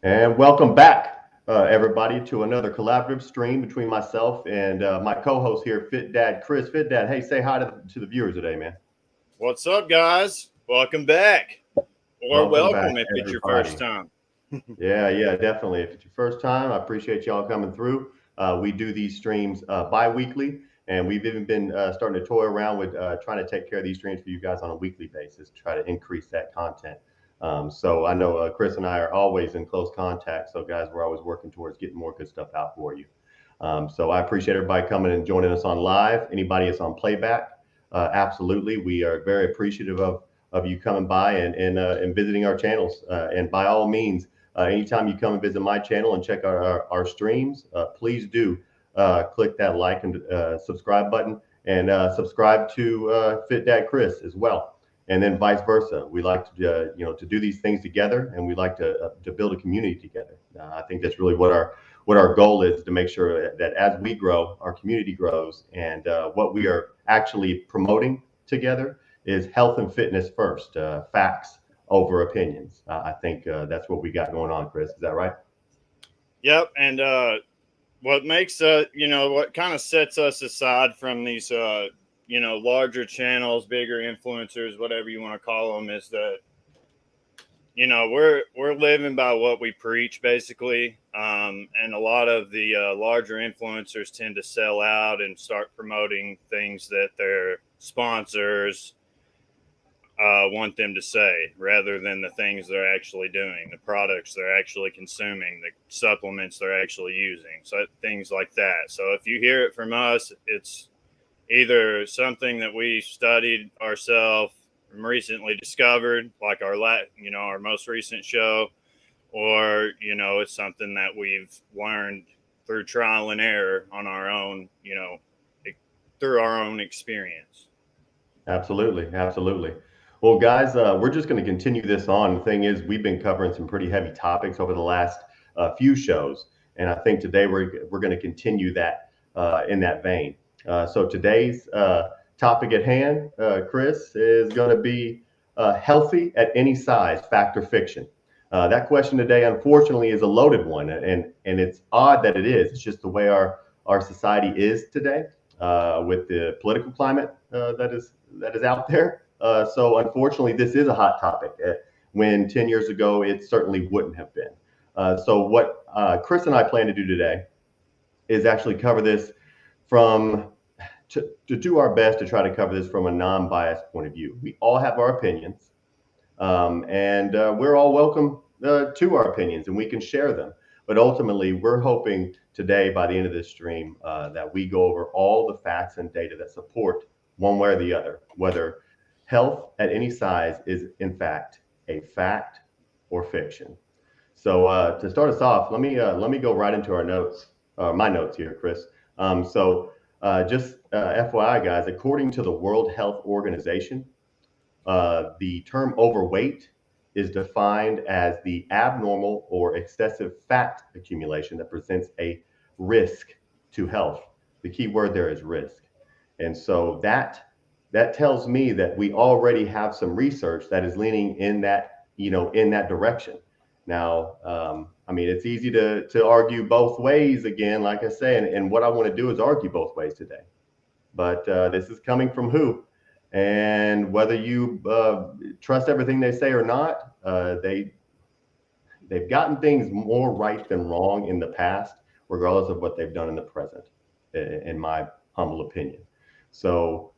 And welcome back, everybody, to another collaborative stream between myself and my co-host here, Fit Dad Chris. Fit Dad, hey, say hi to the viewers today, man. What's up, guys? Welcome back, or Welcome back, welcome if it's your first everybody. time. Yeah, definitely. If it's your first time, I appreciate y'all coming through. We do these streams bi-weekly, and we've even been starting to toy around with trying to take care of these streams for you guys on a weekly basis, try to increase that content. So I know Chris and I are always in close contact. So guys, we're always working towards getting more good stuff out for you. So I appreciate everybody coming and joining us on live. Anybody that's on playback, absolutely, we are very appreciative of you coming by and visiting our channels. And by all means, anytime you come and visit my channel and check out our streams, please do click that like and subscribe button and subscribe to Fit Dad Chris as well. And then vice versa. We like to, to do these things together, and we like to build a community together. I think that's really what our goal is, to make sure that as we grow, our community grows, and what we are actually promoting together is health and fitness first, facts over opinions. I think that's what we got going on, Chris. Is that right? Yep, and what makes what kind of sets us aside from these larger channels, bigger influencers, whatever you want to call them, is that we're living by what we preach, basically. And a lot of the larger influencers tend to sell out and start promoting things that their sponsors want them to say, rather than the things they're actually doing, the products they're actually consuming, the supplements they're actually using, so things like that. So if you hear it from us, it's either something that we studied ourselves, recently discovered, like our most recent show, or it's something that we've learned through trial and error on our own, through our own experience. Absolutely. Well, guys, we're just going to continue this on. The thing is, we've been covering some pretty heavy topics over the last few shows, and I think today we're going to continue that in that vein. So today's topic at hand, Chris, is going to be healthy at any size, fact or fiction. That question today, unfortunately, is a loaded one, and it's odd that it is. It's just the way our society is today, with the political climate that is out there. So unfortunately, this is a hot topic. When 10 years ago, it certainly wouldn't have been. So what Chris and I plan to do today is actually cover this from to do our best to try to cover this from a non-biased point of view. We all have our opinions, and we're all welcome to our opinions, and we can share them. But ultimately, we're hoping today, by the end of this stream, that we go over all the facts and data that support one way or the other, whether health at any size is in fact a fact or fiction. So to start us off, let me go right into our notes, my notes here, Chris. Just FYI, guys, according to the World Health Organization, the term overweight is defined as the abnormal or excessive fat accumulation that presents a risk to health. The key word there is risk. And so that tells me that we already have some research that is leaning in that direction. Now, I mean, it's easy to argue both ways again, like I say, and what I want to do is argue both ways today. But this is coming from who? And whether you trust everything they say or not, they've gotten things more right than wrong in the past, regardless of what they've done in the present, in my humble opinion. So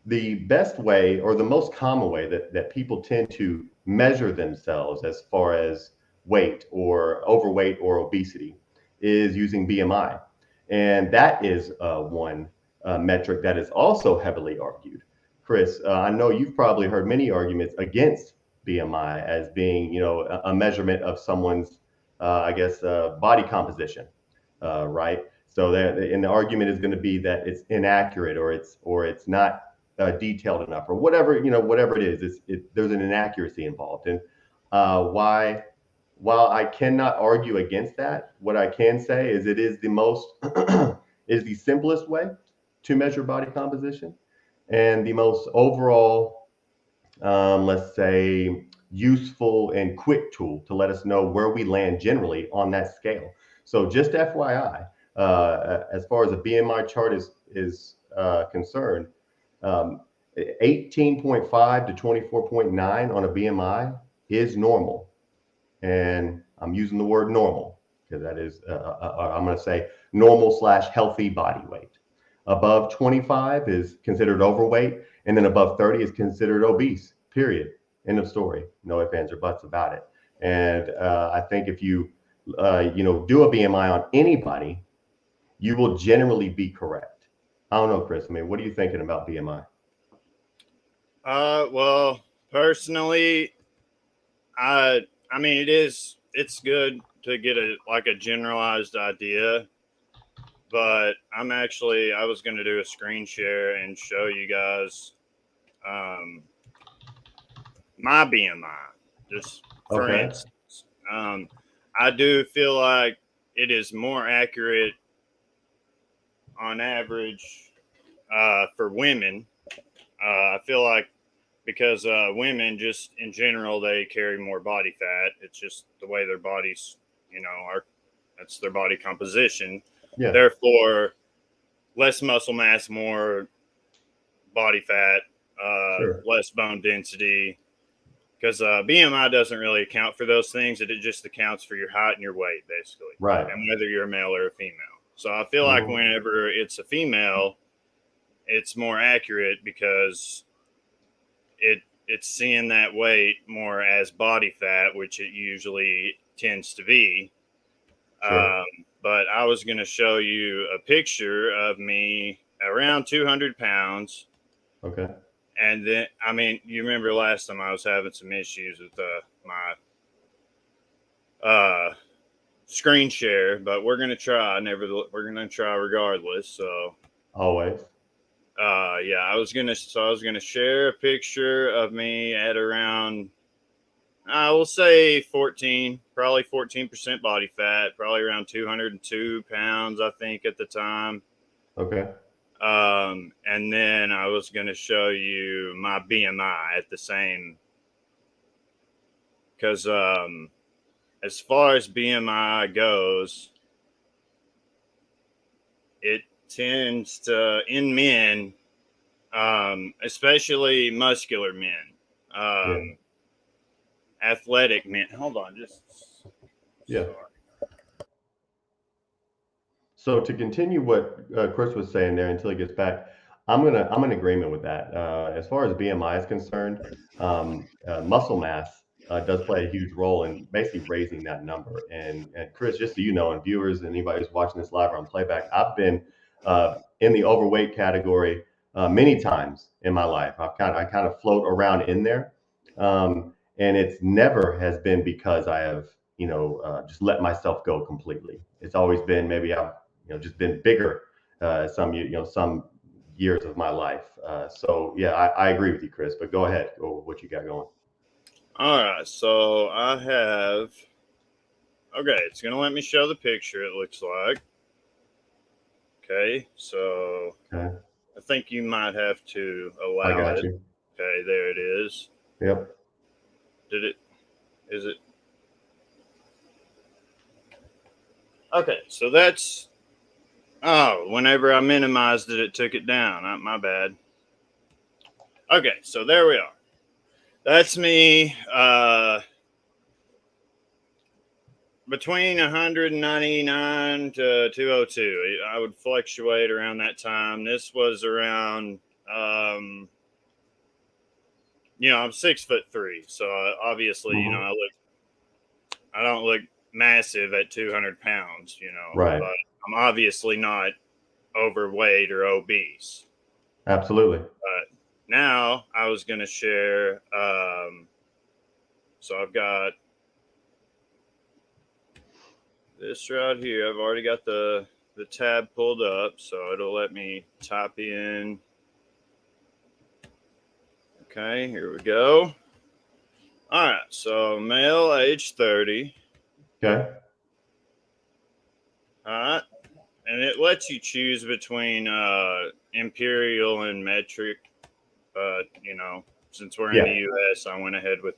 the best way, or the most common way that people tend to measure themselves as far as weight or overweight or obesity is using BMI. And that is one metric that is also heavily argued. Chris, I know you've probably heard many arguments against BMI as being, a measurement of someone's, body composition, right? So that, and the argument is going to be that it's inaccurate, or it's not detailed enough, or whatever it is. There's an inaccuracy involved. And why while I cannot argue against that, what I can say is it is the most is the simplest way to measure body composition, and the most overall, let's say, useful and quick tool to let us know where we land generally on that scale. So just FYI, as far as a BMI chart is concerned, um, 18.5 to 24.9 on a BMI is normal. And I'm using the word normal because that is, I'm going to say normal slash healthy body weight. Above 25 is considered overweight, and then above 30 is considered obese, period. End of story. No ifs, ands, or buts about it. And I think if you, do a BMI on anybody, you will generally be correct. I don't know, Chris. I mean, what are you thinking about BMI? Well, personally, I mean, it's good to get a generalized idea, but I was going to do a screen share and show you guys um, my BMI, just for Okay. instance. I do feel like it is more accurate on average for women. I feel like because women just in general they carry more body fat. It's just the way their bodies, are that's their body composition. Yeah. Therefore, less muscle mass, more body fat, Sure. less bone density. Because BMI doesn't really account for those things. It just accounts for your height and your weight, basically, Right. and whether you're a male or a female. So I feel like Mhm. whenever it's a female, it's more accurate because it's seeing that weight more as body fat, which it usually tends to be. Sure. Um, but I was going to show you a picture of me around 200 pounds. Okay. And then, I mean, you remember last time I was having some issues with my screen share, but we're going to try. We're going to try regardless. So, Always. yeah, I was gonna share a picture of me at around I will say 14, probably 14% body fat, probably around 202 pounds, I think, at the time. Okay. And then I was going to show you my BMI at the same, because as far as BMI goes, it tends to, in men, especially muscular men, Yeah. athletic men. Hold on, just Yeah. sorry. So to continue what Chris was saying there until he gets back, I'm in agreement with that. As far as BMI is concerned, muscle mass does play a huge role in basically raising that number. And Chris, just so you know, and viewers and anybody who's watching this live or on playback, I've been in the overweight category many times in my life. I kind of float around in there, and it's never has been because I have just let myself go completely. It's always been maybe I've just been bigger some years of my life. So yeah, I agree with you, Chris. But go ahead, go with what you got going. All right, so I have. Okay, it's gonna let me show the picture. It looks like. Okay, so Okay, I think you might have to I allow got it. you. Okay, there it is. Yep. Did it? Is it? Okay, so that's. Oh, whenever I minimized it, it took it down. My bad. Okay, so there we are. That's me. Between 199 to 202. I would fluctuate around that time. This was around, I'm 6'3", so obviously, Hmm. I don't look massive at 200 pounds, Right. but I'm obviously not overweight or obese. Absolutely. But now I was going to share. So I've got this right here. I've already got the tab pulled up, so it'll let me type in. Okay, here we go. All right, so male, age 30. Okay. All right, and it lets you choose between imperial and metric, but since we're in the U.S., I went ahead with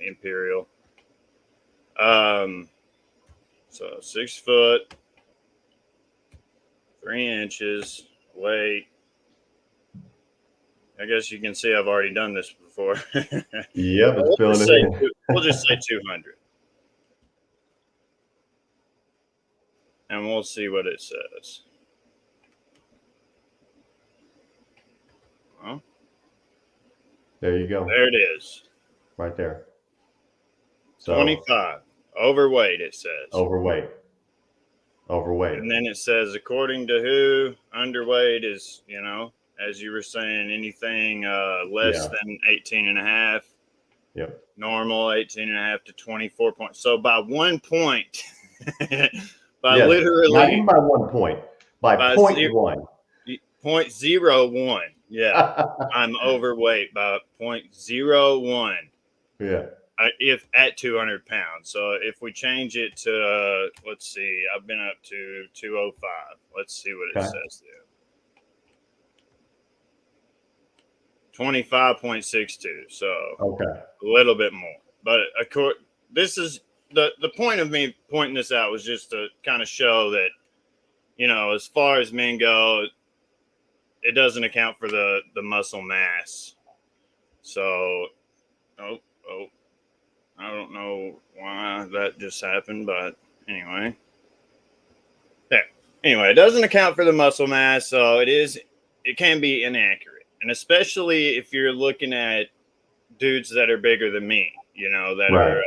imperial. So 6 foot, 3 inches, weight. I guess you can see I've already done this before. Yep, it's filling it in. We'll just say 200. And we'll see what it says. Well, there you go. There it is. Right there. So 25. Overweight, it says. Overweight. And then it says, according to who, underweight is, as you were saying, anything less than 18 and a half. Yep. Normal, 18 and a half to 24 points. So by 1 point, literally. Not even by 1 point. By 0.1. 0.01. Yeah. I'm overweight by 0.01. Yeah. If at 200 pounds. So if we change it to, let's see, I've been up to 205. Let's see what it says there. 25.62. So a little bit more. But of course, this is the point of me pointing this out was just to kind of show that, as far as men go, it doesn't account for the muscle mass. So, I don't know why that just happened, but anyway. Yeah. Anyway, it doesn't account for the muscle mass, so it can be inaccurate. And especially if you're looking at dudes that are bigger than me, that are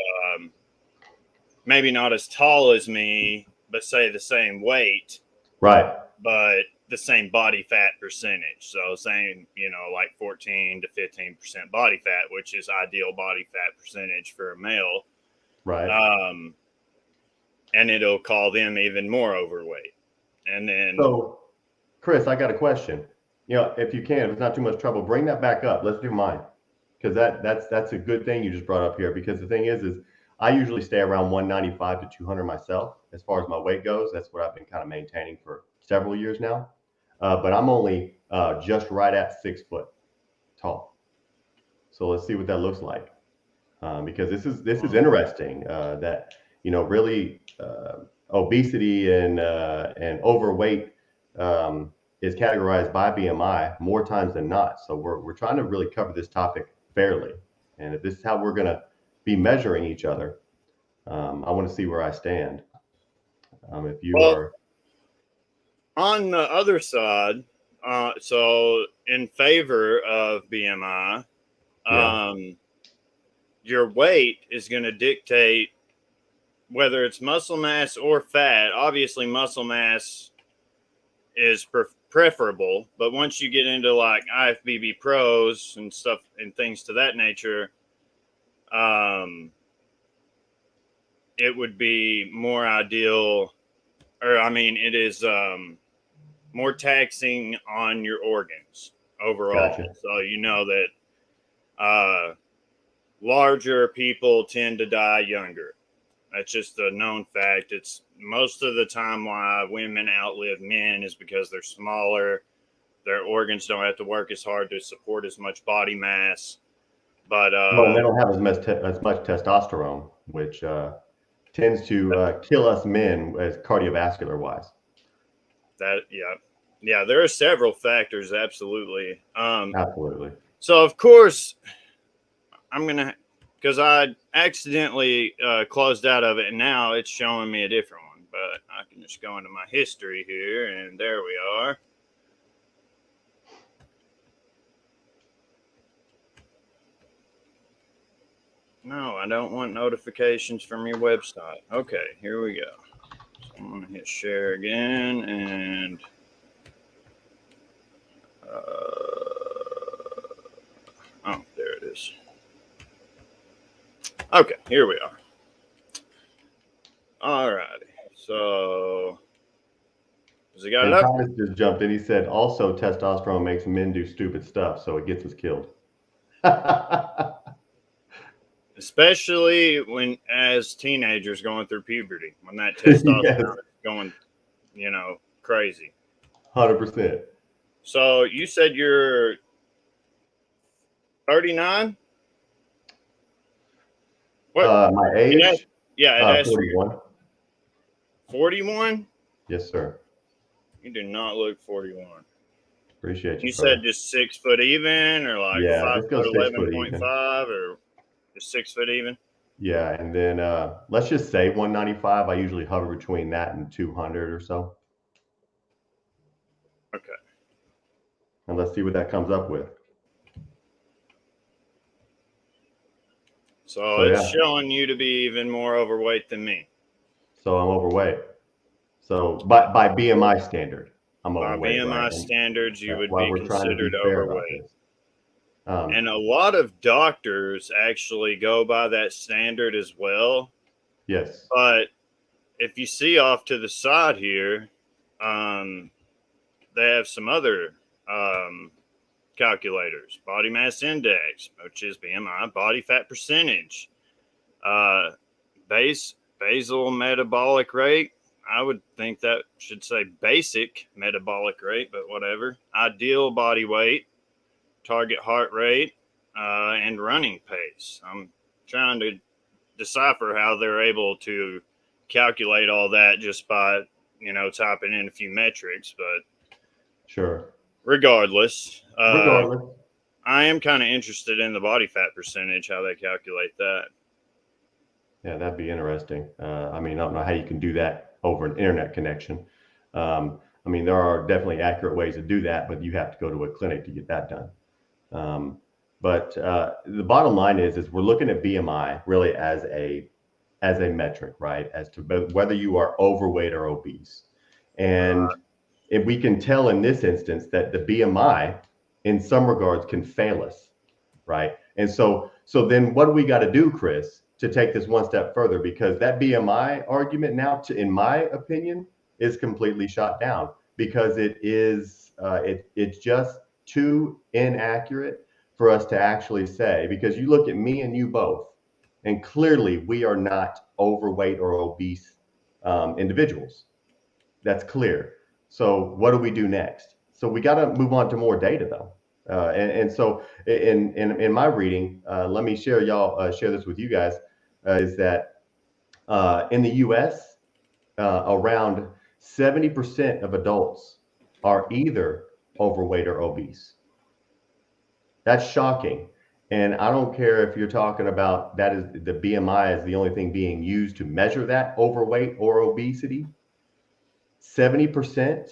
maybe not as tall as me, but say the same weight. Right. But the same body fat percentage. So same, like 14 to 15% body fat, which is ideal body fat percentage for a male. Right. And it'll call them even more overweight. And then. So, Chris, I got a question. If you can, if it's not too much trouble, bring that back up. Let's do mine. Because that's a good thing you just brought up here. Because the thing is I usually stay around 195 to 200 myself as far as my weight goes. That's what I've been kind of maintaining for several years now. But I'm only just right at 6 foot tall. So let's see what that looks like. Because this is interesting. That really obesity and overweight is categorized by BMI more times than not. So we're trying to really cover this topic fairly. And if this is how we're going to be measuring each other, I want to see where I stand. If you are. On the other side, so in favor of BMI, your weight is going to dictate whether it's muscle mass or fat. Obviously, muscle mass is preferable, but once you get into like IFBB pros and stuff and things to that nature, it would be more ideal, it is more taxing on your organs overall. Gotcha. So that larger people tend to die younger. That's just a known fact. It's most of the time why women outlive men is because they're smaller. Their organs don't have to work as hard to support as much body mass. But they don't have as much testosterone, which tends to kill us men as cardiovascular wise. There are several factors. Absolutely. Absolutely. So of course, because I accidentally closed out of it, and now it's showing me a different one. But I can just go into my history here, and there we are. No, I don't want notifications from your website. Okay, here we go. So I'm going to hit share again, and there it is. Okay, here we are. All righty. So, has he got it up? Thomas just jumped in. He said, also, testosterone makes men do stupid stuff, so it gets us killed. Especially when, as teenagers going through puberty, when that testosterone is going, crazy. 100%. So, you said you're 39? What? My age? It has 41. 41? Yes, sir. You do not look 41. Appreciate you, You sir. said just 6 foot even, or like Yeah, 5 just go foot 6 foot even. 11.5, or just 6 foot even? Yeah, and then let's just say 195. I usually hover between that and 200 or so. Okay. And let's see what that comes up with. So it's showing you to be even more overweight than me. So I'm overweight. So by BMI standard, I'm By overweight. BMI right? standards, you That's would why be we're trying to be considered fair about overweight. this. And a lot of doctors actually go by that standard as well. Yes. But if you see off to the side here, they have some other calculators: body mass index, which is BMI, body fat percentage, basal metabolic rate. I would think that should say basic metabolic rate, but whatever. Ideal body weight, target heart rate, and running pace. I'm trying to decipher how they're able to calculate all that just by, typing in a few metrics. But Sure. regardless, Regardless. I am kind of interested in the body fat percentage, how they calculate that. Yeah, that'd be interesting. I mean, I don't know how you can do that over an internet connection. I mean, there are definitely accurate ways to do that, but you have to go to a clinic to get that done. But the bottom line is we're looking at BMI really as a metric, right? As to whether you are overweight or obese. And if we can tell in this instance that the BMI in some regards can fail us, right? And so then what do we got to do, Chris, to take this one step further? Because that BMI argument now, in my opinion, is completely shot down because it's just too inaccurate for us to actually say, because you look at me and you both, and clearly we are not overweight or obese individuals. That's clear. So what do we do next? So we got to move on to more data though. And so in my reading, let me share this with you guys, is that in the U.S. Around 70% of adults are either overweight or obese. That's shocking. And I don't care if you're talking about that is the BMI is the only thing being used to measure that overweight or obesity. 70%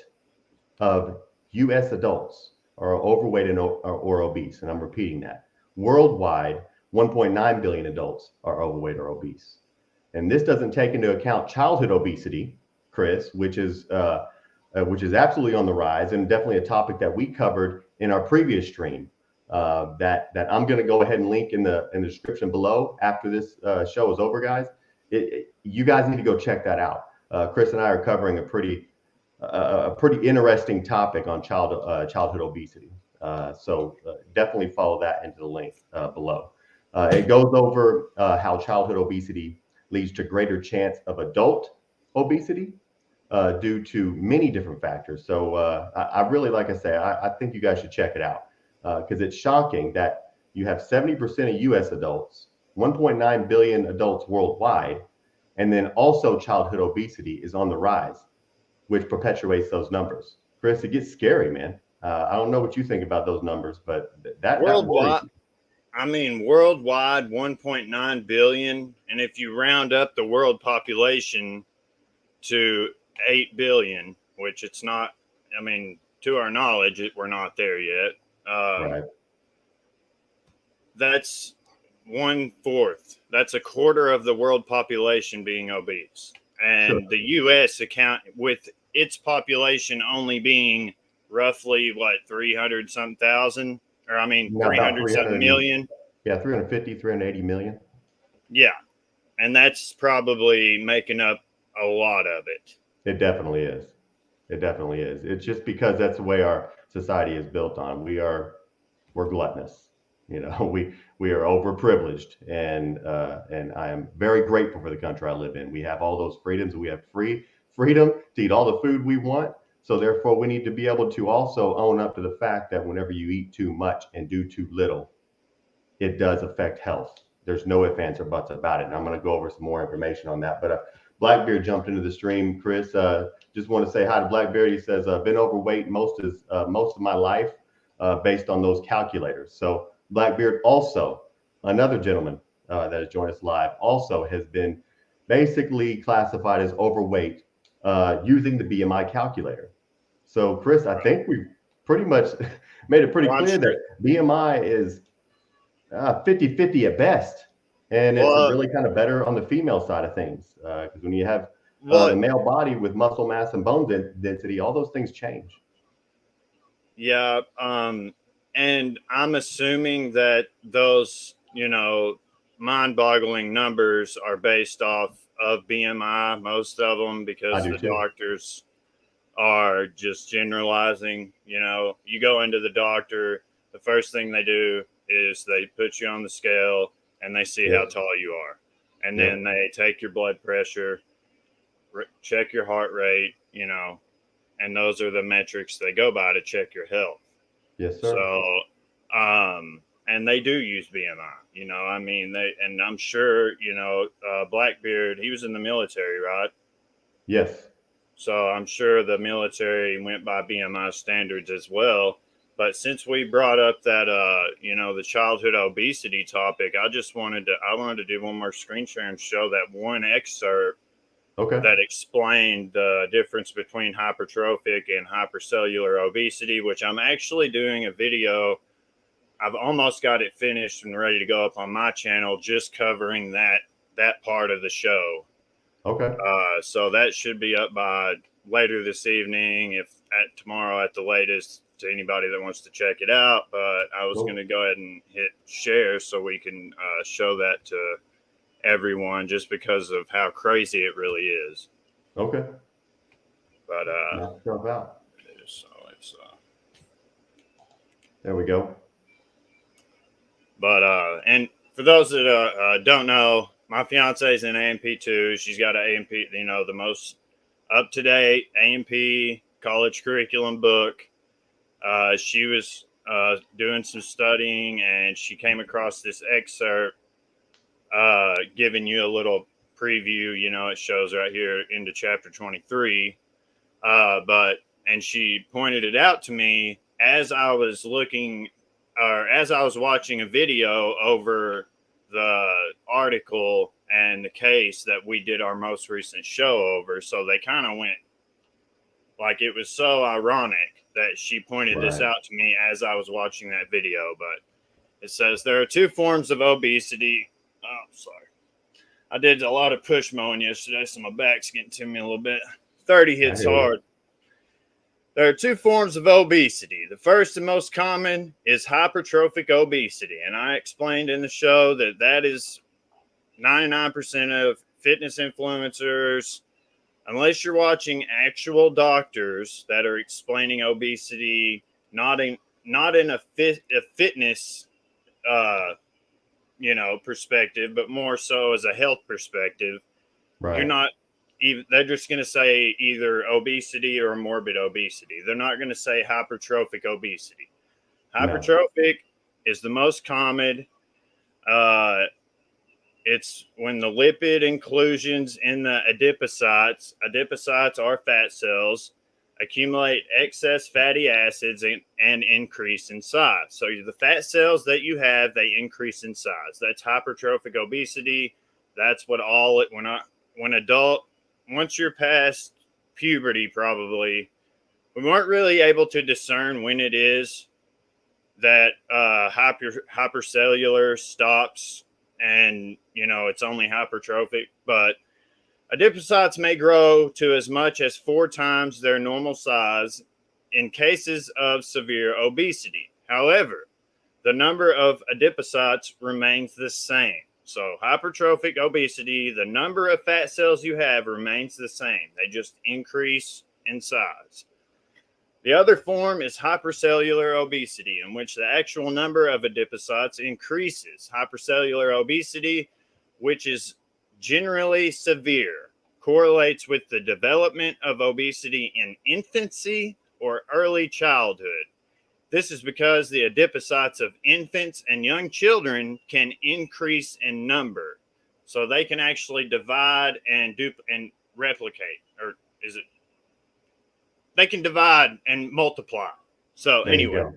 of US adults are overweight or obese. And I'm repeating that. Worldwide, 1.9 billion adults are overweight or obese. And this doesn't take into account childhood obesity, Chris, which is absolutely on the rise and definitely a topic that we covered in our previous stream. That I'm going to go ahead and link in the description below after this show is over, guys. You guys need to go check that out. Chris and I are covering a pretty interesting topic on childhood obesity. So definitely follow that into the link below. It goes over how childhood obesity leads to greater chance of adult obesity due to many different factors. So I really, like I say, I think you guys should check it out because it's shocking that you have 70% of US adults, 1.9 billion adults worldwide, and then also childhood obesity is on the rise, which perpetuates those numbers. Chris, it gets scary, man. I don't know what you think about those numbers, but that worries me. Worldwide 1.9 billion. And if you round up the world population to 8 billion, which it's not, to our knowledge, we're not there yet. Right. That's 1/4. That's a quarter of the world population being obese. And Sure. the U.S. account with its population only being roughly 300 something thousand, or 300 something million. Yeah, 350, 380 million. Yeah. And that's probably making up a lot of it. It definitely is. It definitely is. It's just because that's the way our society is built on. We're gluttonous. We are overprivileged, and I am very grateful for the country I live in. We have all those freedoms. We have freedom to eat all the food we want. So therefore, we need to be able to also own up to the fact that whenever you eat too much and do too little, it does affect health. There's no ifs, ands, or buts about it. And I'm going to go over some more information on that. But Blackbeard jumped into the stream. Chris, just want to say hi to Blackbeard. He says, been overweight most of my life based on those calculators. So Blackbeard also, another gentleman that has joined us live, also has been basically classified as overweight using the BMI calculator. So Chris, I think we've pretty much made it pretty clear that BMI is 50-50 at best. And it's really kind of better on the female side of things. Because when you have the male body with muscle mass and bone density, all those things change. Yeah. And I'm assuming that those, mind-boggling numbers are based off of BMI, most of them, because the doctors are just generalizing. You go into the doctor, the first thing they do is they put you on the scale and they see how tall you are. And then they take your blood pressure, check your heart rate, and those are the metrics they go by to check your health. Yes, sir. So, and they do use BMI, and I'm sure, Blackbeard, he was in the military, right? Yes. So I'm sure the military went by BMI standards as well. But since we brought up that, the childhood obesity topic, I wanted to do one more screen share and show that one excerpt that explained the difference between hypertrophic and hypercellular obesity, which I'm actually doing a video. I've almost got it finished and ready to go up on my channel, just covering that part of the show. Okay. So that should be up by later this evening, if at tomorrow at the latest, to anybody that wants to check it out. But I was going to go ahead and hit share so we can show that to everyone, just because of how crazy it really is. Okay. But knock yourself out. So it's there we go. But and for those that don't know, my fiance is in A&P too. She's got an A&P, the most up-to-date A&P college curriculum book. She was doing some studying, and she came across this excerpt giving you a little preview. It shows right here into chapter 23. And she pointed it out to me as I was watching a video over the article and the case that we did our most recent show over. So they kind of went, like, it was so ironic that she pointed this out to me as I was watching that video. But it says there are two forms of obesity. Oh, sorry. I did a lot of push mowing yesterday, so my back's getting to me a little bit. 30 hits hard. There are two forms of obesity. The first and most common is hypertrophic obesity. And I explained in the show that is 99% of fitness influencers, unless you're watching actual doctors that are explaining obesity, not in a fitness, perspective, but more so as a health perspective. Right. You're not. They're just going to say either obesity or morbid obesity. They're not going to say hypertrophic obesity. Hypertrophic is the most common. It's when the lipid inclusions in the adipocytes are fat cells, accumulate excess fatty acids and increase in size. So the fat cells that you have, they increase in size. That's hypertrophic obesity. That's what once you're past puberty, probably, we weren't really able to discern when it is that hypercellular stops and, it's only hypertrophic. But adipocytes may grow to as much as 4 times their normal size in cases of severe obesity. However, the number of adipocytes remains the same. So hypertrophic obesity, the number of fat cells you have remains the same. They just increase in size. The other form is hypercellular obesity, in which the actual number of adipocytes increases. Hypercellular obesity, which is generally severe, correlates with the development of obesity in infancy or early childhood. This is because the adipocytes of infants and young children can increase in number. So they can actually divide and replicate, or is it? They can divide and multiply. So There you anyway, go.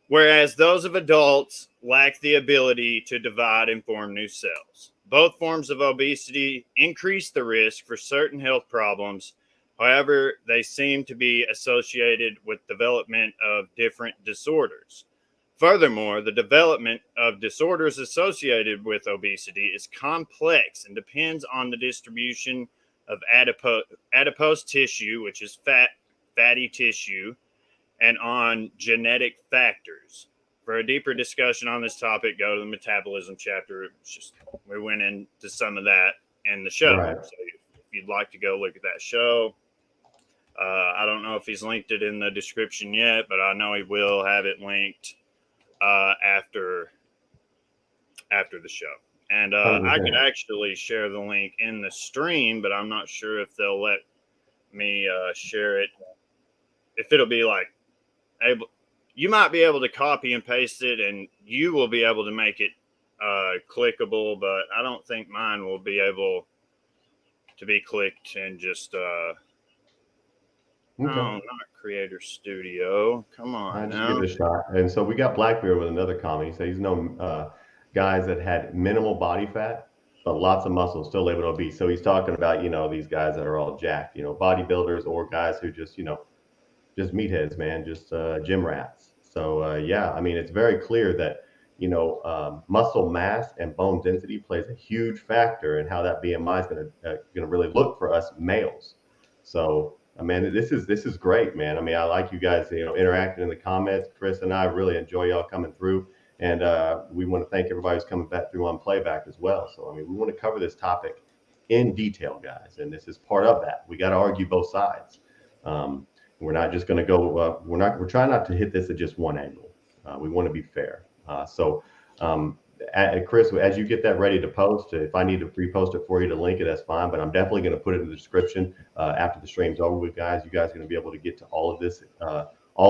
whereas those of adults lack the ability to divide and form new cells. Both forms of obesity increase the risk for certain health problems. However, they seem to be associated with development of different disorders. Furthermore, the development of disorders associated with obesity is complex and depends on the distribution of adipose tissue, which is fatty tissue, and on genetic factors. For a deeper discussion on this topic, go to the metabolism chapter. We went into some of that in the show. Right. So if you'd like to go look at that show, I don't know if he's linked it in the description yet, but I know he will have it linked after the show. And I could actually share the link in the stream, but I'm not sure if they'll let me share it. If it'll be like able, you might be able to copy and paste it, and you will be able to make it clickable, but I don't think mine will be able to be clicked and just no, not Creator Studio. Come on, just give it a shot. And so we got Blackbeard with another comment. He said he's known guys that had minimal body fat but lots of muscle, still labeled obese. So he's talking about, these guys that are all jacked, bodybuilders or guys who just, just meatheads, man, just gym rats. So yeah, I mean, it's very clear that muscle mass and bone density plays a huge factor in how that BMI is going to really look for us males. So I mean, this is great, man. I mean, I like you guys, interacting in the comments. Cris and I really enjoy y'all coming through, and we want to thank everybody who's coming back through on playback as well. So I mean, we want to cover this topic in detail, guys, and this is part of that. We got to argue both sides. We're not just going to go. We're trying not to hit this at just one angle. We want to be fair. Cris, as you get that ready to post, if I need to repost it for you to link it, that's fine. But I'm definitely going to put it in the description after the stream's over with, guys. You guys are going to be able to get to all of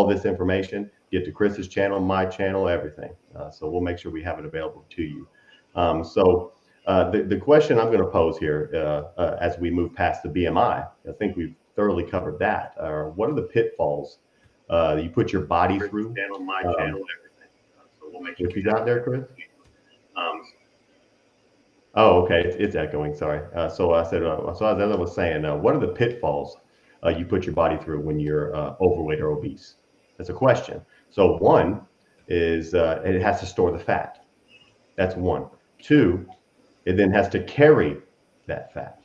this information, get to Chris's channel, my channel, everything. So we'll make sure we have it available to you. The question I'm going to pose here as we move past the BMI, I think we've thoroughly covered that. What are the pitfalls you put your body through? Channel, my channel, everything. So we'll make sure you got there, Cris. Oh, okay. It's echoing. Sorry. So I said, as I was saying, what are the pitfalls you put your body through when you're overweight or obese? That's a question. So one is it has to store the fat. That's one. Two, it then has to carry that fat.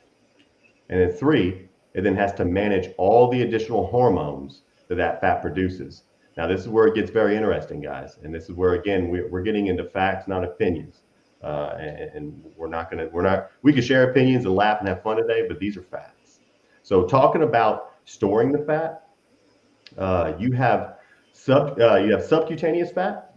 And then three, it then has to manage all the additional hormones that fat produces. Now, this is where it gets very interesting, guys. And this is where, again, we're getting into facts, not opinions. And we can share opinions and laugh and have fun today, but these are facts. So talking about storing the fat, you have subcutaneous fat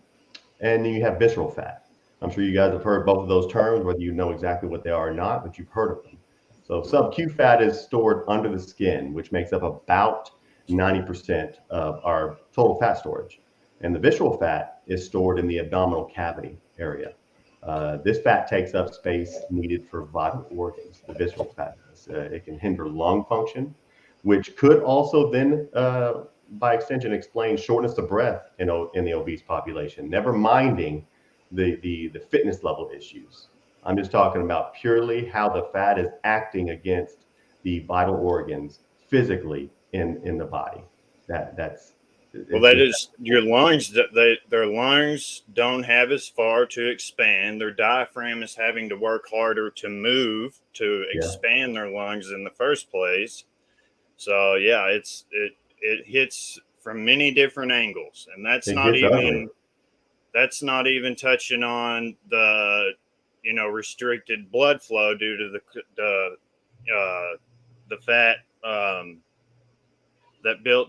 and then you have visceral fat. I'm sure you guys have heard both of those terms, whether you know exactly what they are or not, but you've heard of them. So sub-Q fat is stored under the skin, which makes up about 90% of our total fat storage. And the visceral fat is stored in the abdominal cavity area. This fat takes up space needed for vital organs. The visceral fat does. It can hinder lung function, which could also then, by extension, explain shortness of breath in the obese population, never minding the fitness level issues. I'm just talking about purely how the fat is acting against the vital organs physically in the body. That is your lungs. Their lungs don't have as far to expand. Their diaphragm is having to work harder to move to expand their lungs in the first place. So yeah, it hits from many different angles, and that's not even touching on the restricted blood flow due to the fat.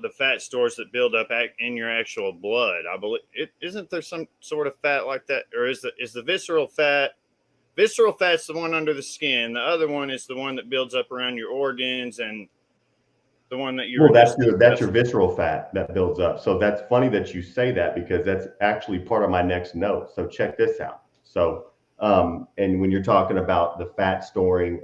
The fat stores that build up in your actual blood. I believe isn't there some sort of fat like that, or is the visceral fat? Visceral fat's the one under the skin. The other one is the one that builds up around your organs, and The one that you Well, were that's just your visceral fat that builds up. So that's funny that you say that, because that's actually part of my next note. So check this out. So and when you're talking about the fat storing,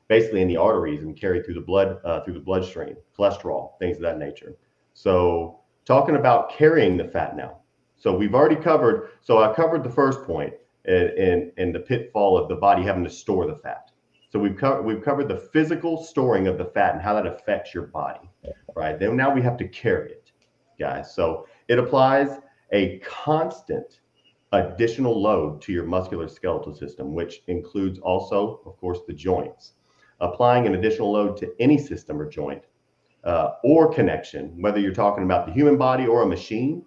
basically in the arteries and carried through the bloodstream, cholesterol, things of that nature. So talking about carrying the fat now. So we've already covered. So I covered the first point in the pitfall of the body having to store the fat. So we've covered the physical storing of the fat and how that affects your body, right? Then now we have to carry it, guys. So it applies a constant additional load to your musculoskeletal system, which includes also, of course, the joints. Applying an additional load to any system or joint or connection, whether you're talking about the human body or a machine,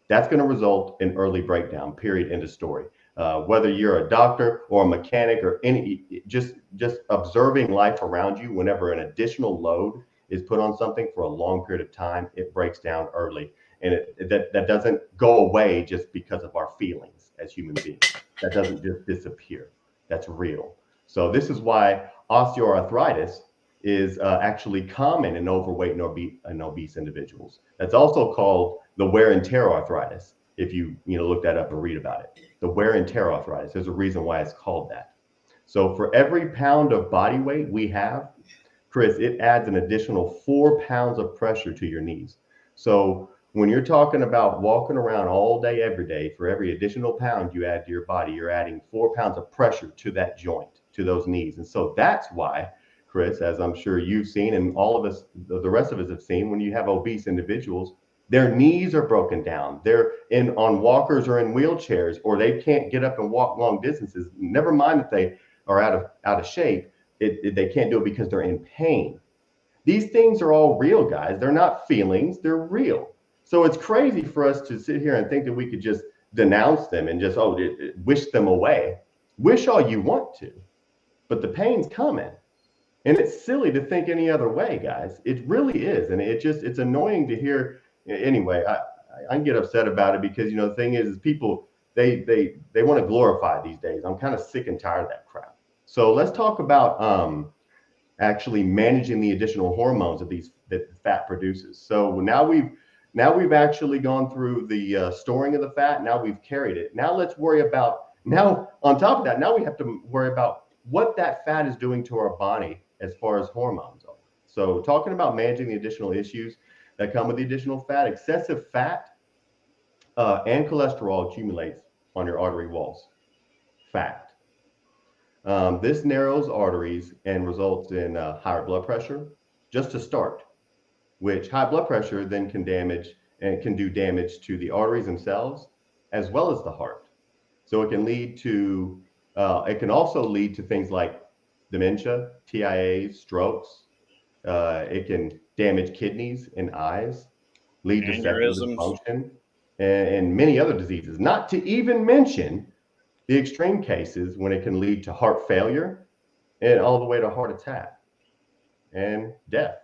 that's going to result in early breakdown, period, end of story. Whether you're a doctor or a mechanic or just observing life around you, whenever an additional load is put on something for a long period of time, it breaks down early. And that doesn't go away just because of our feelings as human beings. That doesn't just disappear. That's real. So this is why osteoarthritis is actually common in overweight and obese individuals. That's also called the wear and tear arthritis. If you look that up and read about it, the wear and tear arthritis. There's a reason why it's called that. So for every pound of body weight we have, Chris, it adds an additional 4 pounds of pressure to your knees. So when you're talking about walking around all day, every day, for every additional pound you add to your body, you're adding 4 pounds of pressure to that joint, to those knees. And so that's why, Chris, as I'm sure you've seen, and all of us, the rest of us have seen, when you have obese individuals, their knees are broken down. They're on walkers or in wheelchairs, or they can't get up and walk long distances. Never mind that they are out of shape. They can't do it because they're in pain. These things are all real, guys. They're not feelings, they're real. So it's crazy for us to sit here and think that we could just denounce them and just wish them away. Wish all you want to, but the pain's coming. And it's silly to think any other way, guys. It really is. And it's annoying to hear. Anyway, I get upset about it because, the thing is people, they want to glorify these days. I'm kind of sick and tired of that crap. So let's talk about actually managing the additional hormones that fat produces. So now we've actually gone through the storing of the fat. Now we've carried it. Now let's worry about, now on top of that, now we have to worry about what that fat is doing to our body as far as hormones are. So talking about managing the additional issues that come with the additional fat, excessive fat and cholesterol accumulates on your artery walls. Fact. This narrows arteries and results in higher blood pressure, just to start, which high blood pressure then can do damage to the arteries themselves, as well as the heart. So it can also lead to things like dementia, TIAs, strokes. It can damage kidneys and eyes, lead to sexual dysfunction, and many other diseases. Not to even mention the extreme cases when it can lead to heart failure and all the way to heart attack and death.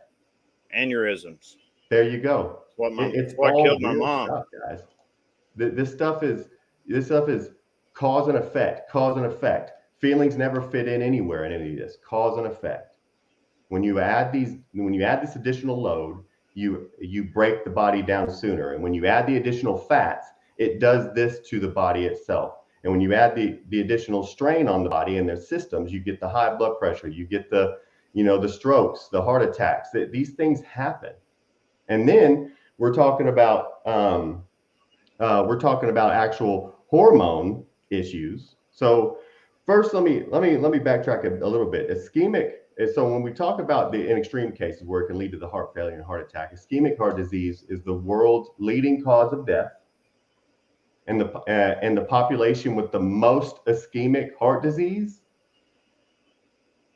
Aneurysms. There you go. It's what killed my mom, stuff, guys. This stuff is cause and effect. Cause and effect. Feelings never fit in anywhere in any of this. Cause and effect. When you add this additional load, you break the body down sooner. And when you add the additional fats, it does this to the body itself. And when you add the additional strain on the body and their systems, you get the high blood pressure, you get the strokes, the heart attacks. These things happen. And then we're talking about actual hormone issues. So first, let me backtrack a little bit. Ischemic. So when we talk about in extreme cases where it can lead to the heart failure and heart attack, ischemic heart disease is the world's leading cause of death, and the population with the most ischemic heart disease.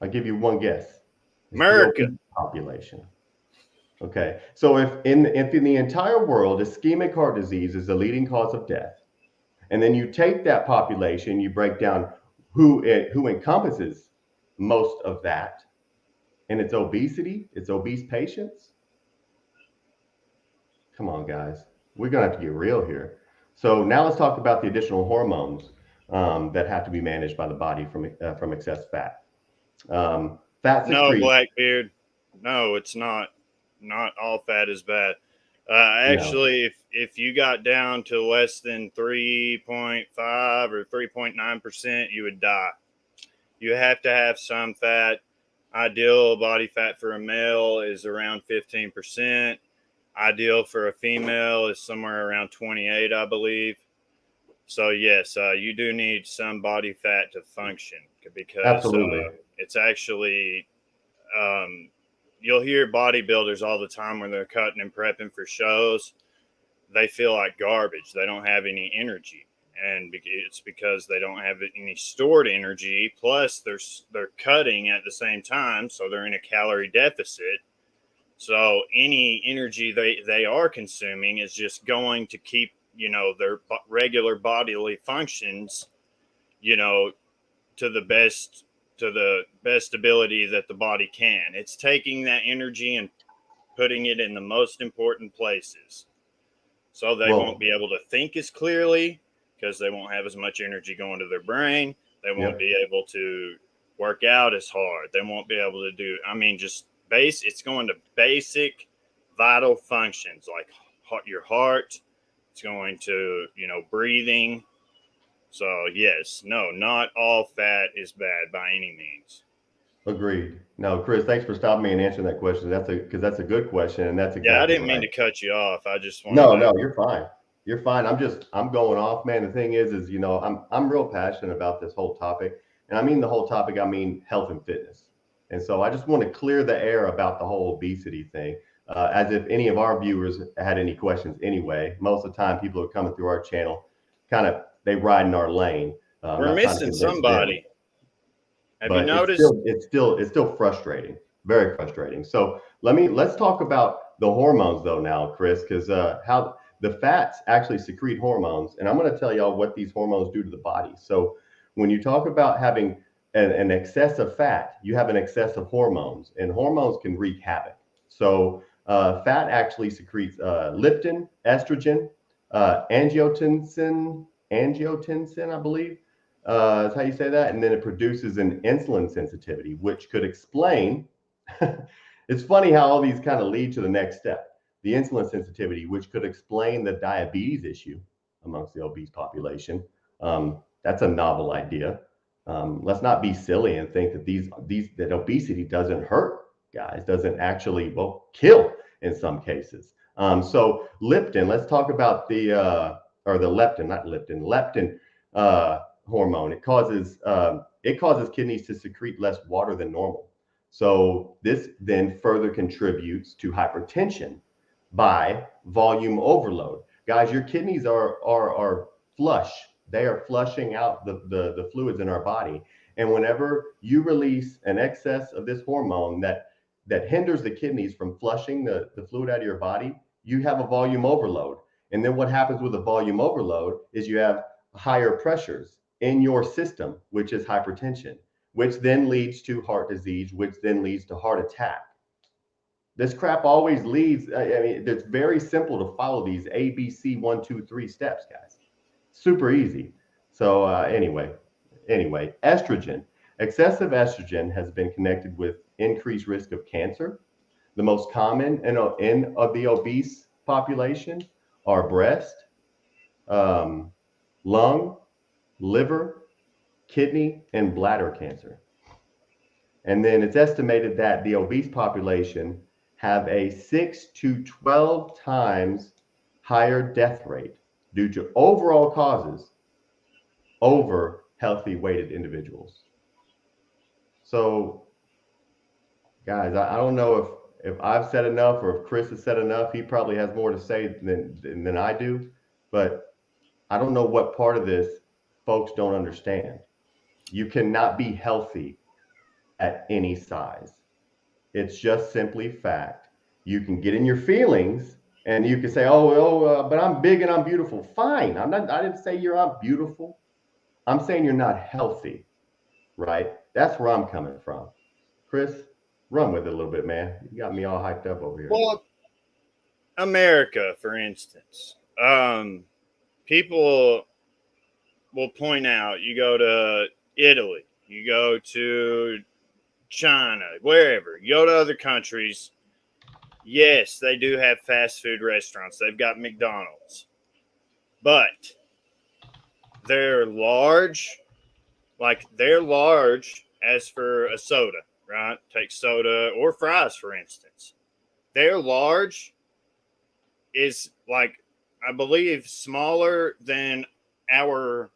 I'll give you one guess. America population. Okay, so if in the entire world, ischemic heart disease is the leading cause of death, and then you take that population, you break down who encompasses most of that, and it's obesity, it's obese patients. Come on, guys, we're gonna have to get real here. So now let's talk about the additional hormones that have to be managed by the body from excess fat. Fat secretion. No, Blackbeard. No, it's not. Not all fat is bad. No. Actually, if you got down to less than 3.5 or 3.9%, you would die. You have to have some fat. Ideal body fat for a male is around 15%. Ideal for a female is somewhere around 28, I believe. So yes, you do need some body fat to function because Absolutely. it's actually um, you'll hear bodybuilders all the time when they're cutting and prepping for shows. They feel like garbage. They don't have any energy, and it's because they don't have any stored energy. Plus, they're cutting at the same time, so they're in a calorie deficit. So any energy they are consuming is just going to keep their regular bodily functions you know to the best ability that the body can. It's taking that energy and putting it in the most important places. So they won't Well, be able to think as clearly because they won't have as much energy going to their brain. They won't yep. be able to work out as hard. They won't be able to do, I mean, just it's going to basic vital functions like your heart. It's going to, breathing. So, yes, no, not all fat is bad by any means. Agreed. No, Chris, thanks for stopping me and answering that question. Because that's a good question, and that's Yeah, I exactly didn't mean right. to cut you off. I just wanted No, to. no, you're fine. You're fine. I'm going off, man. The thing is, I'm real passionate about this whole topic, and I mean the whole topic. I mean health and fitness, and so I just want to clear the air about the whole obesity thing. As if any of our viewers had any questions. Anyway, most of the time, people are coming through our channel, kind of they ride in our lane. I'm We're not trying to missing convince them, somebody. Have you but noticed? it's still frustrating, very frustrating. So let's talk about the hormones though now, Chris, because how the fats actually secrete hormones, and I'm going to tell y'all what these hormones do to the body. So when you talk about having an excess of fat, you have an excess of hormones, and hormones can wreak havoc. So fat actually secretes leptin, estrogen, angiotensin, I believe, is how you say that. And then it produces an insulin sensitivity, which could explain. It's funny how all these kind of lead to the next step. The insulin sensitivity, which could explain the diabetes issue amongst the obese population. That's a novel idea. Let's not be silly and think that that obesity doesn't hurt, guys, doesn't actually, well, kill in some cases. So leptin, let's talk about or the leptin, not leptin, hormone. It causes kidneys to secrete less water than normal. So this then further contributes to hypertension by volume overload. Guys, your kidneys are flush. They are flushing out the fluids in our body. And whenever you release an excess of this hormone that hinders the kidneys from flushing the fluid out of your body, you have a volume overload. And then what happens with a volume overload is you have higher pressures in your system, which is hypertension, which then leads to heart disease, which then leads to heart attack. This crap always leads. I mean, it's very simple to follow these ABC 1, 2, 3 steps, guys. Super easy. So anyway, estrogen. Excessive estrogen has been connected with increased risk of cancer. The most common in of the obese population are breast, um, lung, liver, kidney, and bladder cancer. And then it's estimated that the obese population have a 6 to 12 times higher death rate due to overall causes over healthy weighted individuals. So, guys, I don't know if I've said enough or if Chris has said enough. He probably has more to say than I do, but I don't know what part of this folks don't understand. You cannot be healthy at any size. It's just simply fact. You can get in your feelings and you can say, but I'm big and I'm beautiful. Fine. I didn't say you're not beautiful. I'm saying you're not healthy, right? That's where I'm coming from. Chris, run with it a little bit, man. You got me all hyped up over here. Well, America, for instance, people will point out you go to Italy, you go to China, wherever, you go to other countries. Yes, they do have fast food restaurants. They've got McDonald's, but they're large. Like they're large as for a soda, right? Take soda or fries, for instance. They're large is like, I believe, smaller than our,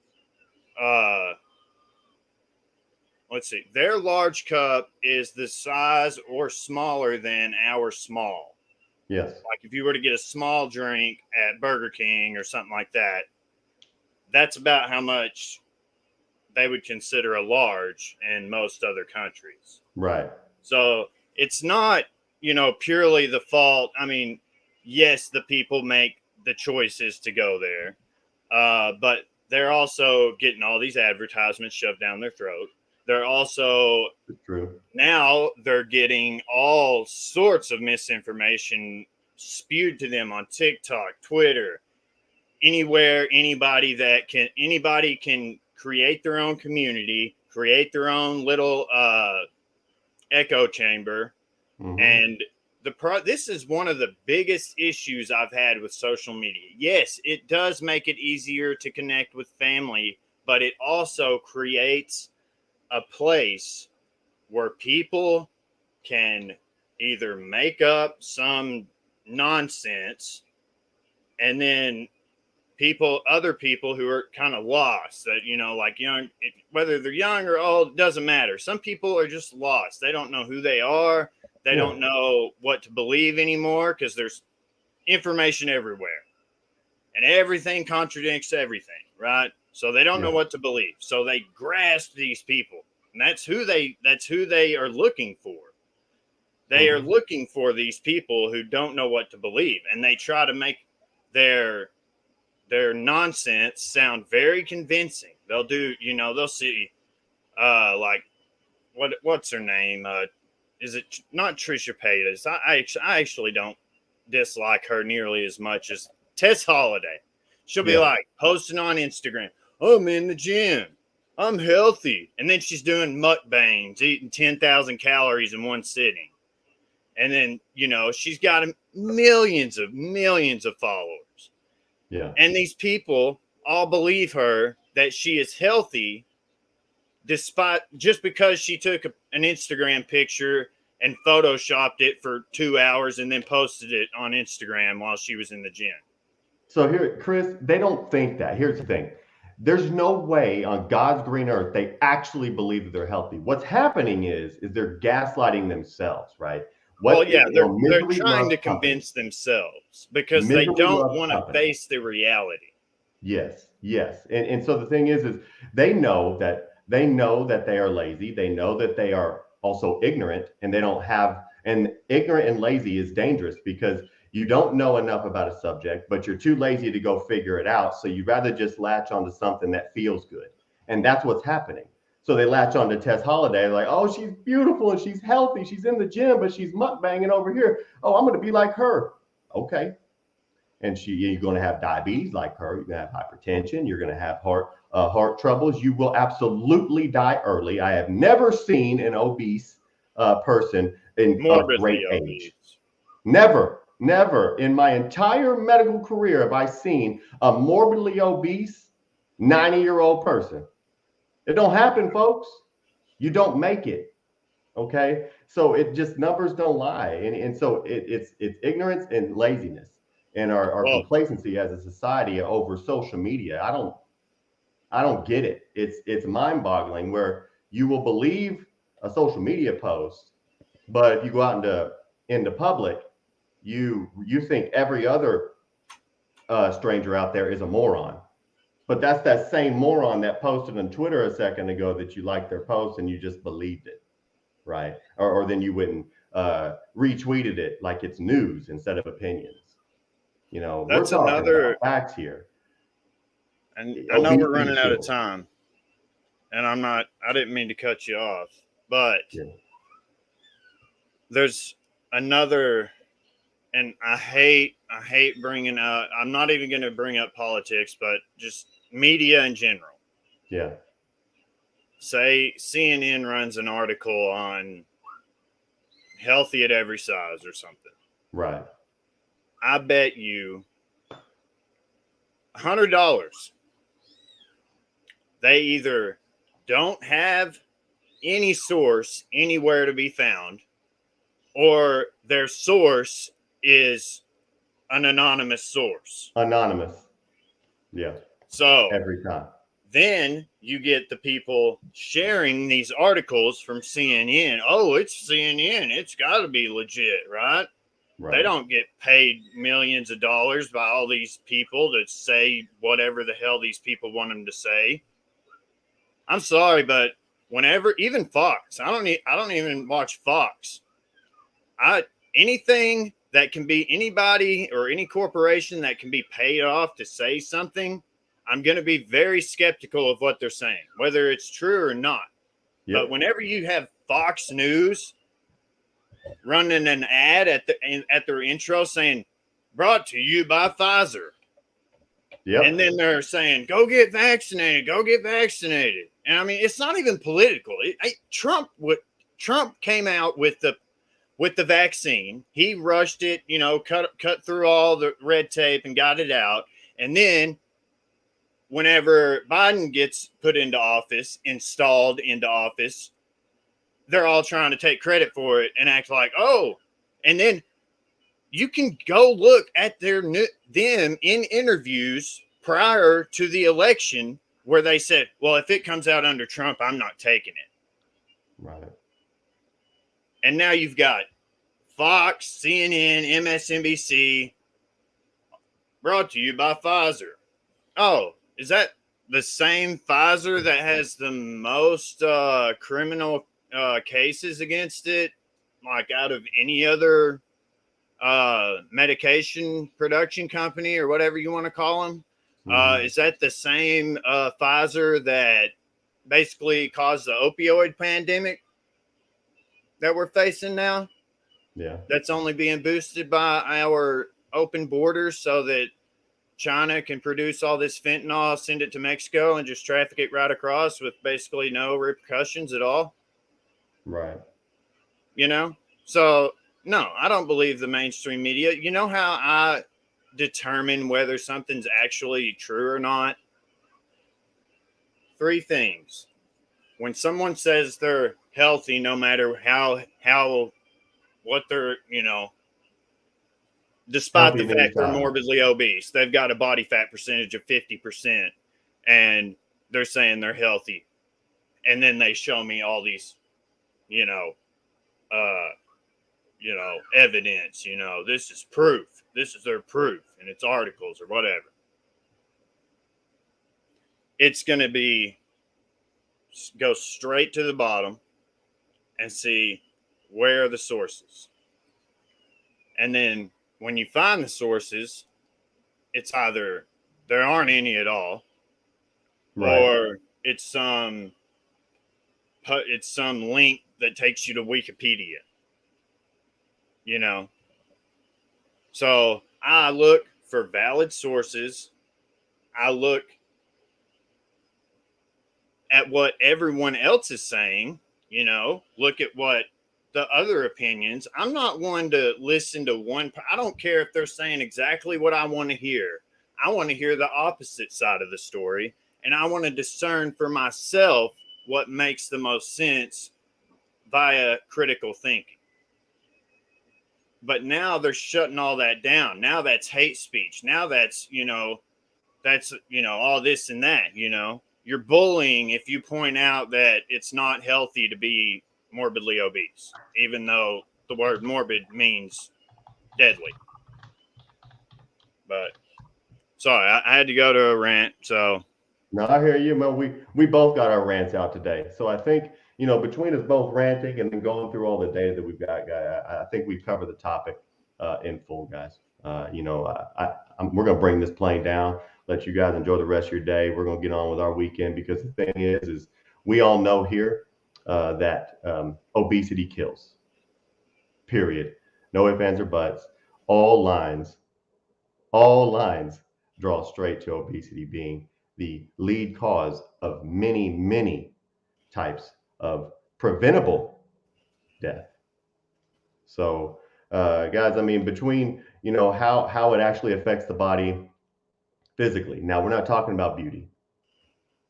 uh, let's see, their large cup is the size or smaller than our small. Yes. Like if you were to get a small drink at Burger King or something like that, that's about how much they would consider a large in most other countries. Right. So it's not, purely the fault. I mean, yes, the people make the choices to go there, but they're also getting all these advertisements shoved down their throat. They're also True. now they're getting all sorts of misinformation spewed to them on TikTok, Twitter, anywhere. Anybody can create their own community, create their own little echo chamber. Mm-hmm. And this is one of the biggest issues I've had with social media. Yes, it does make it easier to connect with family, but it also creates a place where people can either make up some nonsense, and then other people who are kind of lost, that, like young, whether they're young or old, doesn't matter. Some people are just lost. They don't know who they are. They don't know what to believe anymore because there's information everywhere and everything contradicts everything, right? So they don't know what to believe. So they grasp these people, and that's who they are looking for. They are looking for these people who don't know what to believe, and they try to make their nonsense sound very convincing. They'll do, they'll see, like, what's her name? Is it not Trisha Paytas? I actually don't dislike her nearly as much as Tess Holiday. She'll be like posting on Instagram, I'm in the gym, I'm healthy. And then she's doing mukbangs, eating 10,000 calories in one sitting. And then, she's got millions of followers. Yeah. And these people all believe her that she is healthy, despite just because she took an Instagram picture and photoshopped it for 2 hours and then posted it on Instagram while she was in the gym. So here, Chris, they don't think that. Here's the thing. There's no way on God's green earth they actually believe that they're healthy. What's happening is they're gaslighting themselves, right? They're trying to convince themselves because they don't want to face the reality. Yes. And so the thing is they know that they are lazy. They know that they are also ignorant, and and ignorant and lazy is dangerous because you don't know enough about a subject, but you're too lazy to go figure it out. So you'd rather just latch onto something that feels good. And that's what's happening. So they latch on to Tess Holiday, like, oh, she's beautiful and she's healthy. She's in the gym, but she's mukbanging over here. Oh, I'm going to be like her. Okay. And you're going to have diabetes like her. You're going to have hypertension. You're going to have heart troubles. You will absolutely die early. I have never seen an obese person in a great age. Never in my entire medical career have I seen a morbidly obese 90-year-old person. It don't happen, folks. You don't make it. Okay. So it just, numbers don't lie. And so it's ignorance and laziness and our complacency as a society over social media. I don't get it. It's mind-boggling where you will believe a social media post, but if you go out into public, you think every other stranger out there is a moron. But that's that same moron that posted on Twitter a second ago that you liked their post and you just believed it, right? Or then you wouldn't retweeted it like it's news instead of opinions. That's we're talking another about facts here. And I know we're running out of time, and I didn't mean to cut you off, but there's another, and I hate bringing up, I'm not even going to bring up politics, but just media in general. Yeah. say CNN runs an article on healthy at every size or something. Right. I bet you $100 they either don't have any source anywhere to be found, or their source is an anonymous source. Anonymous. Yeah. So Every time. then you get the people sharing these articles from CNN. Oh, it's CNN. It's got to be legit, right? They Right. don't get paid millions of dollars by all these people to say whatever the hell these people want them to say. I'm sorry, but whenever, even Fox, I don't even watch Fox. Anything that can be anybody or any corporation that can be paid off to say something, I'm going to be very skeptical of what they're saying, whether it's true or not. Yep. But whenever you have Fox News running an ad at their intro saying, "Brought to you by Pfizer," Yep. and then they're saying, "Go get vaccinated, go get vaccinated," and I mean, it's not even political. Trump came out with the vaccine. He rushed it, cut through all the red tape and got it out. And then whenever Biden gets installed into office, they're all trying to take credit for it and act like, oh, and then you can go look at them in interviews prior to the election where they said, well, if it comes out under Trump, I'm not taking it. Right. And now you've got Fox, CNN, MSNBC, brought to you by Pfizer. Oh, is that the same Pfizer that has the most criminal cases against it, like out of any other medication production company or whatever you want to call them? Is that the same Pfizer that basically caused the opioid pandemic that we're facing now? Yeah. That's only being boosted by our open borders so that China can produce all this fentanyl, send it to Mexico, and just traffic it right across with basically no repercussions at all. Right. So no, I don't believe the mainstream media. You know how I determine whether something's actually true or not? 3 things. When someone says they're healthy, no matter how what they're, despite Healthy the fact they're inside. morbidly obese, they've got a body fat percentage of 50%, and they're saying they're healthy. And then they show me all these, evidence, this is proof. This is their proof, and it's articles or whatever. It's going to go straight to the bottom and see where are the sources. And then when you find the sources, it's either there aren't any at all, Right. or it's some link that takes you to Wikipedia. So I look for valid sources. I look at what everyone else is saying, look at what the other opinions. I'm not one to listen to one. I don't care if they're saying exactly what I want to hear. I want to hear the opposite side of the story, and I want to discern for myself what makes the most sense via critical thinking. But now they're shutting all that down. Now that's hate speech. Now that's, all this and that, You're bullying if you point out that it's not healthy to be morbidly obese, even though the word morbid means deadly. But sorry, I had to go to a rant. So no, I hear you, man. We both got our rants out today. So I think, between us both ranting and then going through all the data that we've got, I think we've covered the topic in full, guys. We're going to bring this plane down, let you guys enjoy the rest of your day. We're going to get on with our weekend, because the thing is we all know here that obesity kills, period. No ifs, ands, or buts. All lines draw straight to obesity being the lead cause of many, many types of preventable death. So, guys, I mean, between how it actually affects the body physically. Now, we're not talking about beauty.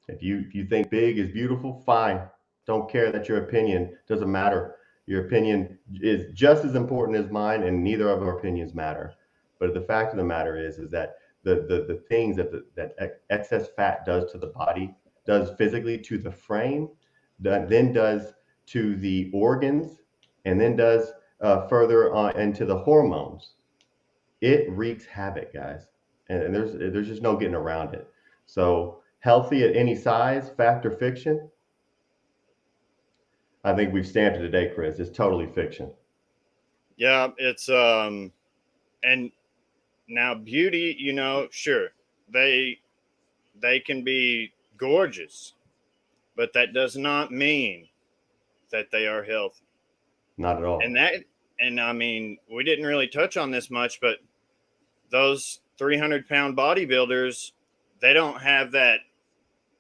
If you think big is beautiful, fine. Don't care that your opinion doesn't matter. Your opinion is just as important as mine, and neither of our opinions matter. But the fact of the matter is that the things that excess fat does to the body, does physically to the frame, that then does to the organs, and then does further into the hormones. It wreaks havoc, guys, and there's just no getting around it. So healthy at any size, fact or fiction? I think we've stamped it today, Chris. It's totally fiction. Yeah, it's and now beauty, sure, they they can be gorgeous, but that does not mean that they are healthy. Not at And all. that, and I mean, we didn't really touch on this much, but those 300-pound bodybuilders, they don't have that,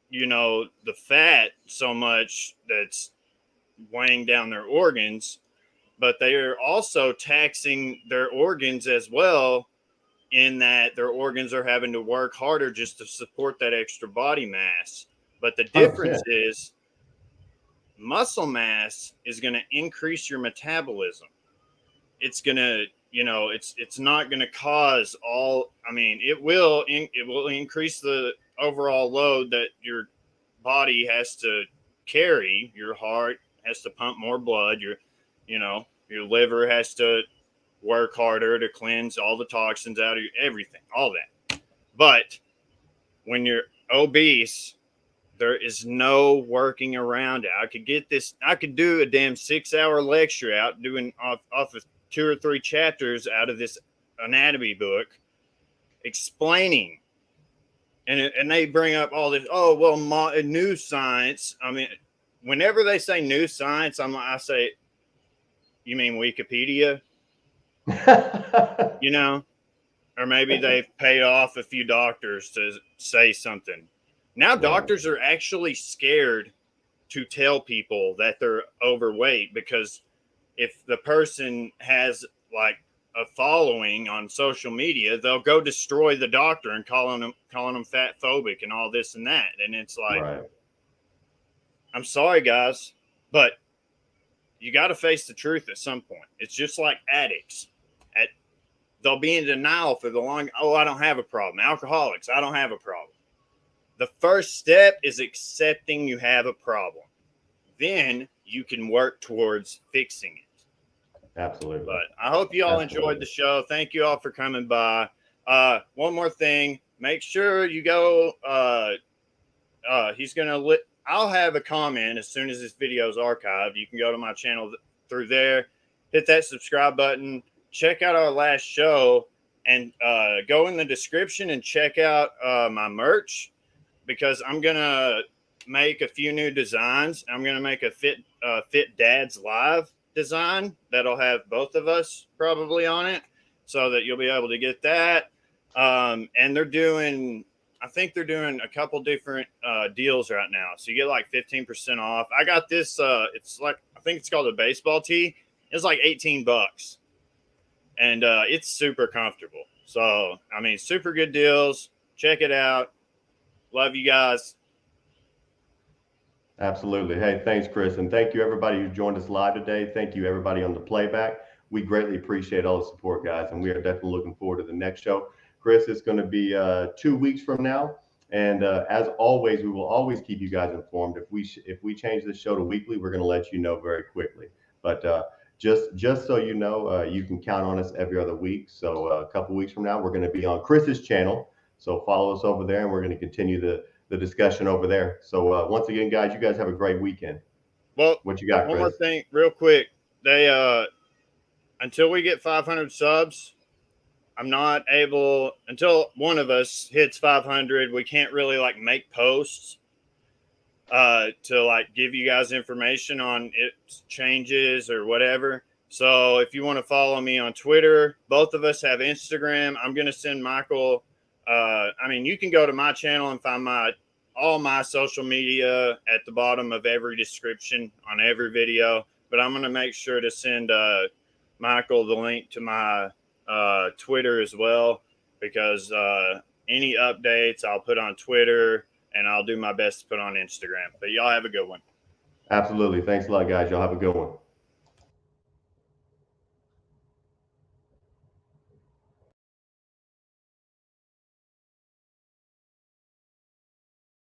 the fat so much that's weighing down their organs, but they are also taxing their organs as well, in that their organs are having to work harder just to support that extra body mass. But the difference 100%. is muscle mass is going to increase your metabolism. It's going to, it's not going to cause all, I mean, it will increase the overall load that your body has to carry. Your heart has to pump more blood. Your liver has to work harder to cleanse all the toxins out of everything, all that. But when you're obese, there is no working around it. I could do a damn 6-hour lecture out doing off of 2 or 3 chapters out of this anatomy book explaining. And they bring up all this, oh, well, new science. I mean, whenever they say new science, I say, you mean Wikipedia? You know, or maybe they've paid off a few doctors to say something. Now Right. doctors are actually scared to tell people that they're overweight, because if the person has like a following on social media, they'll go destroy the doctor and calling them fat phobic and all this and that. And it's like, Right. I'm sorry guys, but you got to face the truth at some point. It's just like addicts. At They'll be in denial for the long. Oh, I don't have a problem. Alcoholics, I don't have a problem. The first step is accepting you have a problem. Then you can work towards fixing it. Absolutely. But I hope you all enjoyed the Absolutely. show. Thank you all for coming by. One more thing, make sure you go. He's gonna. I'll have a comment as soon as this video is archived. You can go to my channel through there, hit that subscribe button, check out our last show, and go in the description and check out my merch, because I'm gonna make a few new designs. I'm gonna make a fit Dad's Live design that'll have both of us probably on it, so that you'll be able to get that. And I think they're doing a couple different deals right now, so you get like 15% off. I got this. It's like, I think it's called a baseball tee. It's like $18, and it's super comfortable. So I mean, super good deals. Check it out. Love you guys. Absolutely. Hey, thanks, Chris. And thank you, everybody who joined us live today. Thank you, everybody on the playback. We greatly appreciate all the support, guys. And we are definitely looking forward to the next show. Chris, it's going to be 2 weeks from now. And as always, we will always keep you guys informed. If we change this show to weekly, we're going to let you know very quickly. But just so you know, you can count on us every other week. So a couple weeks from now, we're going to be on Chris's channel. So follow us over there, and we're going to continue the discussion over there. So once again, guys, you guys have a great weekend. Well, What you got, one more Chris? thing, real quick. They until we get 500 subs, I'm not able, until one of us hits 500. We can't really like make posts to like give you guys information on its changes or whatever. So if you want to follow me on Twitter, both of us have Instagram. I'm gonna send Michael. I mean, you can go to my channel and find all my social media at the bottom of every description on every video. But I'm going to make sure to send Michael the link to my Twitter as well, because any updates I'll put on Twitter, and I'll do my best to put on Instagram. But y'all have a good one. Absolutely. Thanks a lot, guys. Y'all have a good one.